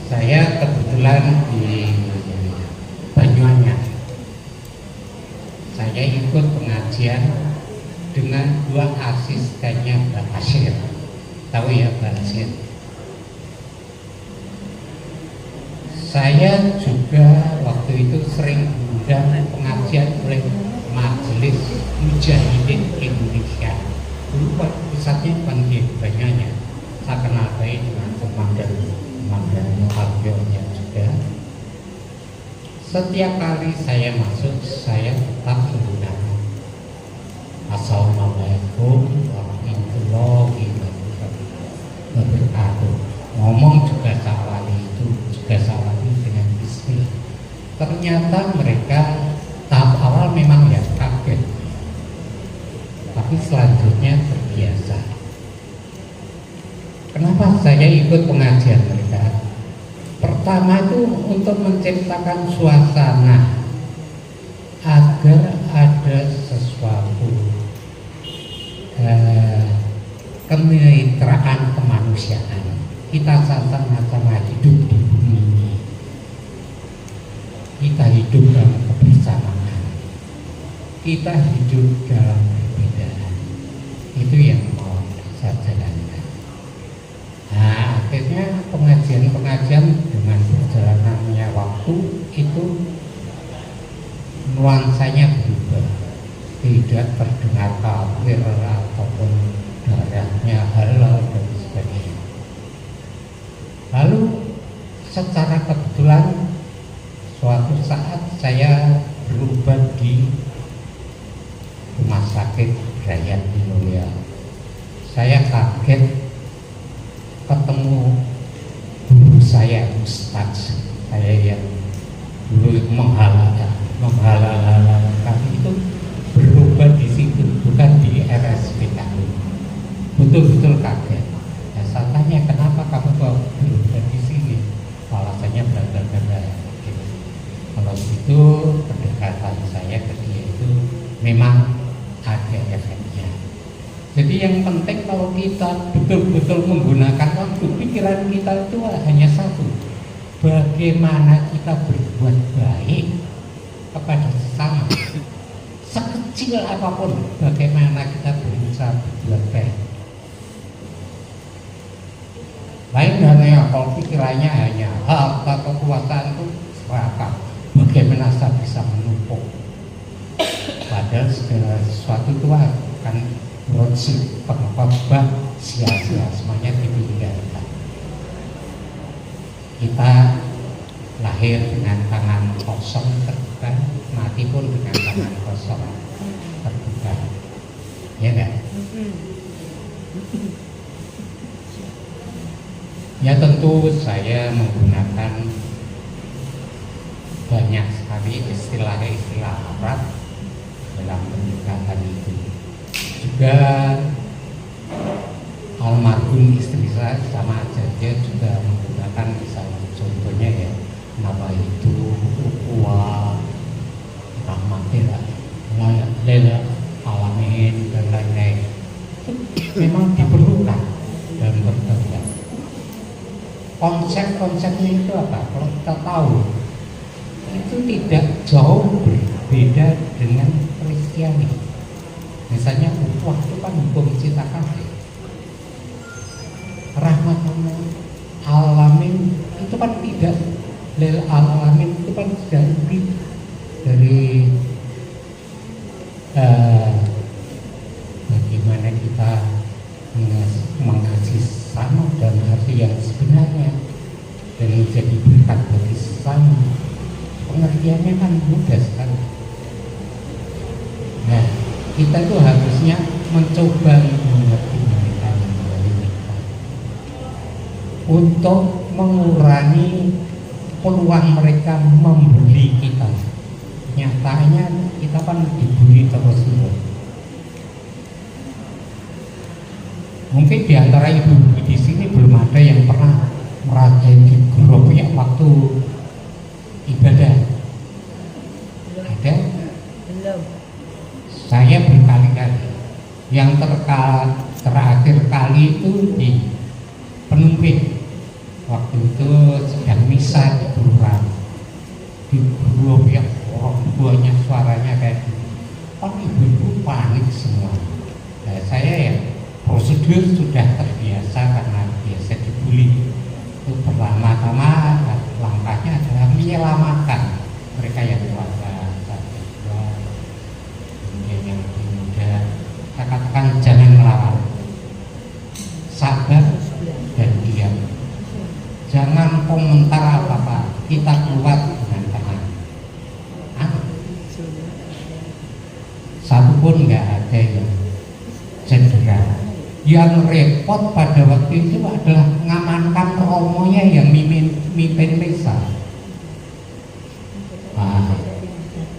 Saya kebetulan di Banyuanyar. Saya ikut pengajian dengan dua asistennya Mbak Asyir. Tahu ya Mbak Asyir? Saya juga waktu itu sering diundang pengajian oleh Majelis Mujahidin Indonesia. Dulu pusatnya bukan di Banyuanyar. Saya kenal baik dengan komandan Harjonya juga. Setiap kali saya masuk, saya tetap menggunakan Assalamualaikum warahmatullahi wabarakatuh. Ngomong juga sawali itu juga sawali dengan bismillah. Ternyata mereka tahap awal memang ya kaget, tapi selanjutnya terbiasa. Kenapa saya ikut pengajian mereka? Pertama itu untuk menciptakan suasana agar ada sesuatu kemitraan kemanusiaan. Kita sama-sama hidup di bumi ini. Kita hidup dalam kebersamaan. Kita hidup dalam perbedaan. Itu yang mau saya jalankan. Nah, akhirnya pengajian dengan berjalannya waktu itu nuansanya berubah, tidak terdengar kafir ataupun darahnya halal dan sebagainya. Lalu secara kebetulan suatu saat saya berubah di rumah sakit Rakyat Indonesia. Saya kaget ketemu guru saya, Ustaz saya yang dulu menghalalkan kami itu berubah di situ, bukan di RSPK. Betul-betul kaget. Nah, saya tanya kenapa kamu berubah di sini? Alasannya bla-bla-bla. Kalau itu pendekatan saya ke dia itu memang ada efeknya. Jadi yang penting kalau kita betul-betul menggunakan waktu, pikiran kita itu hanya satu. Bagaimana kita berbuat baik kepada sesama. Sekecil apapun, bagaimana kita berusaha berbuat baik. Lain halnya kalau pikirannya hanya harta kekuasaan itu seragam. Bagaimana saya bisa menumpuk. Padahal segala sesuatu itu akan bersih, pengobah sia-sia, semuanya ditinggalkan. Kita lahir dengan tangan kosong terbuka, mati pun dengan tangan kosong terbuka. Ya enggak? Ya tentu saya menggunakan banyak sekali istilah-istilah Arab dalam pendekatan itu. Juga almarhum istri saya sama aja, dia juga menggunakan misalnya contohnya ya nama itu ukhuwah, rahmatillah, lil alamin dan lain-lain. Memang diperlukan dalam berdakwah. Konsep-konsepnya itu apa? Kalau kita tahu itu tidak jauh berbeda dengan Kristiani. Misalnya ukhuwah itu kan hukum cinta kasih. Rahmatullah alamin itu kan tidak, lil alamin itu kan dari bagaimana kita mengasihi sesama dan arti yang sebenarnya dan menjadi berkat bagi sesama. Pengertiannya kan mudah sekali. Nah, kita itu harusnya mencoba mengerti mereka untuk mengurangi peluang mereka membuli kita. Nyatanya kita kan dibully terus-menerus. Mungkin di antara ibu-ibu di sini belum ada yang pernah merajai grupnya waktu ibadah. Ada? Belum. Saya berkali-kali. Yang terakhir kali itu di Penumping. waktu itu sedang misa di kelurahan, di gua yang orang tuanya suaranya kayak gitu. Oh, ibu-ibu panik semua. Nah, saya ya prosedur sudah terbiasa karena biasa dibully. Itu pertama-tama langkahnya adalah menyelamatkan mereka yang puasa, kemudian yang muda. Saya katakan jangan melawan, sabar dan diam. Jangan komentar apa-apa, kita keluar dengan tenang. Satu pun nggak ada yang cedera. Yang repot pada waktu itu adalah mengamankan romonya yang mimpin misa. Nah,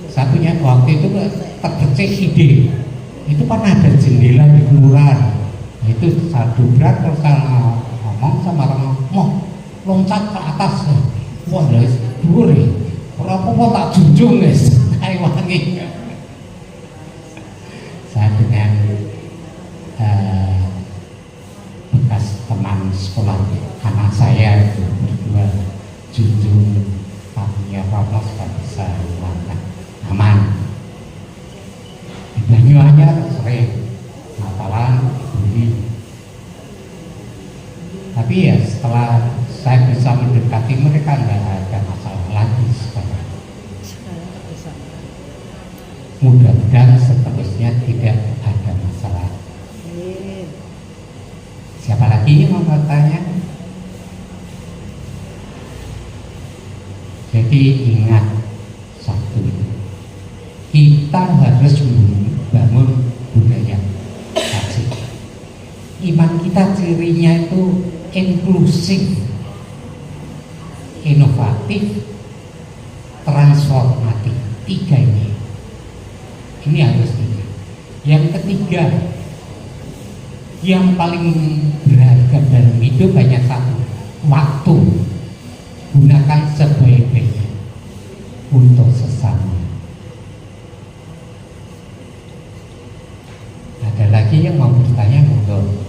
satunya waktu itu terbetik ide. Itu kan ada jendela di kelurahan. Nah, itu saya dobrak terus saya ngomong sama orang, mau loncat ke atas. Wah, guys, dhuwur ya. Ora apa-apa tak junjung, guys. Ayo wangi. Saya dengan bekas teman sekolah anak saya itu berdua junjung kakinya apa supaya bisa langkah aman. Di Banyuanyar sering Natalan dibully, tapi ya setelah saya bisa mendekati mereka nggak ada masalah lagi sekarang. Mudah-mudahan seterusnya tidak ada masalah. Siapa lagi yang mau bertanya? Jadi ingat satu itu, kita harus membangun budaya kasih. Iman kita cirinya itu inklusif, inovatif, transformatif. Tiga ini harus tiga. Yang ketiga, yang paling berharga dalam hidup hanya satu, waktu. Gunakan sebaik-baiknya untuk sesama. Ada lagi yang mau bertanya, monggo.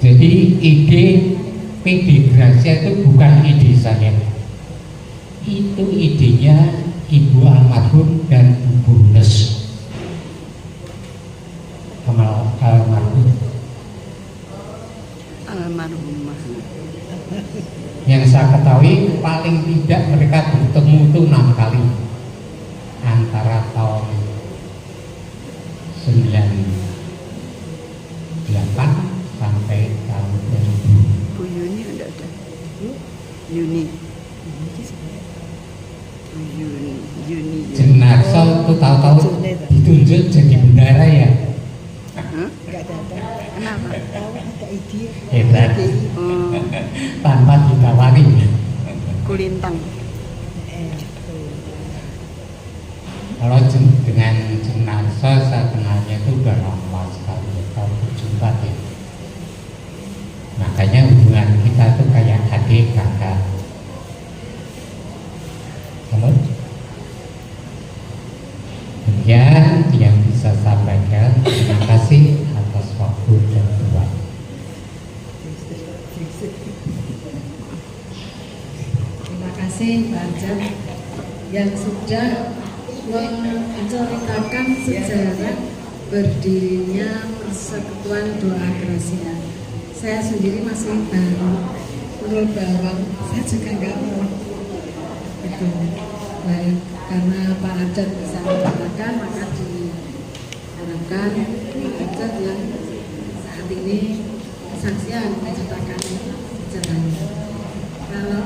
Jadi ide PD Gracia itu bukan ide saya. Itu idenya Ibu almarhum dan Ibu Nes almarhumah. Yang saya ketahui paling tidak mereka bertemu itu 6 kali antara tahun 98 sampai tahun 2000. Bu Yuni ada. Yuni. Jenarso itu tahu-tahu ditunjuk jadi bendara ya. Enggak ada. Kenapa? Tahu ada ide. Hebat. Oh, Tanpa ditawari. Kulintang. Kalau dengan Jenarso saya kenalnya itu udah lama sekali, kalau berjumpa ya. Makanya hubungan kita itu kayak adik kakak. Halo? Demikian yang bisa sampaikan. Terima kasih atas waktu dan doa. Terima kasih Pak Arjan yang sudah menceritakan sejarah berdirinya Persekutuan Doa Gracia. Saya sendiri masih baru turun bawang, saya juga nggak mau. Baik, karena Pak Arjan bisa menceritakan, maka diharapkan Pak Arjan yang saat ini kesaksian menceritakan sejarahnya. Kalau